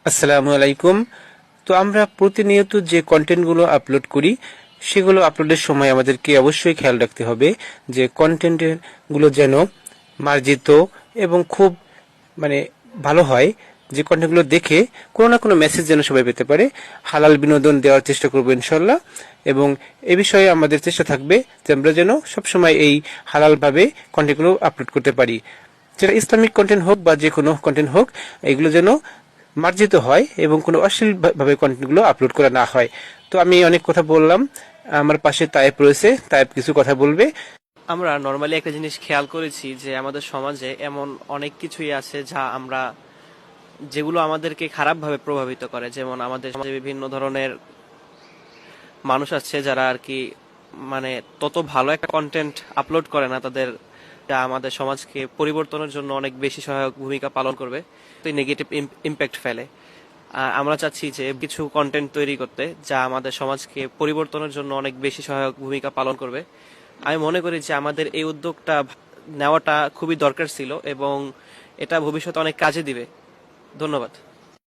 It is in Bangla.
আসসালামু আলাইকুম। তো আমরা প্রতিনিয়ত যে কন্টেন্টগুলো আপলোড করি সেগুলো আপলোডের সময় আমাদেরকে অবশ্যই খেয়াল রাখতে হবে যে কন্টেন্টগুলো যেন মার্জিত এবং খুব মানে ভালো হয়, যে কন্টেন্টগুলো দেখে কোনো না কোনো মেসেজ যেন সবাই পেতে পারে। হালাল বিনোদন দেওয়ার চেষ্টা করবো ইনশাল্লাহ, এবং এ বিষয়ে আমাদের চেষ্টা থাকবে যে আমরা যেন সবসময় এই হালালভাবে কন্টেন্টগুলো আপলোড করতে পারি, যেটা ইসলামিক কন্টেন্ট হোক বা যে কোনো কন্টেন্ট হোক, এগুলো যেন মার্জিত হয় এবং কোনো অশ্লীল ভাবে কন্টেন্টগুলো আপলোড করা না হয়। তো আমি অনেক কথা বললাম, আমার পাশে তায়েব রয়েছে, তায়েব কিছু কথা বলবে। আমরা নর্মালি একটা জিনিস খেয়াল করেছি যে আমাদের সমাজে এমন অনেক কিছুই আছে যা আমরা যেগুলো আমাদেরকে খারাপভাবে প্রভাবিত করে। যেমন আমাদের সমাজে বিভিন্ন ধরনের মানুষ আছে যারা আর কি মানে তত ভালো একটা কন্টেন্ট আপলোড করে না তাদের, যা আমাদের সমাজকে পরিবর্তনের জন্য অনেক বেশি সহায়ক ভূমিকা পালন করবে, তো নেগেটিভ ইম্প্যাক্ট ফেলে। আমরা চাচ্ছি যে কিছু কন্টেন্ট তৈরি করতে যা আমাদের সমাজকে পরিবর্তনের জন্য অনেক বেশি সহায়ক ভূমিকা পালন করবে। আমি মনে করি যে আমাদের এই উদ্যোগটা নেওয়াটা খুবই দরকার ছিল এবং এটা ভবিষ্যতে অনেক কাজে দিবে। ধন্যবাদ।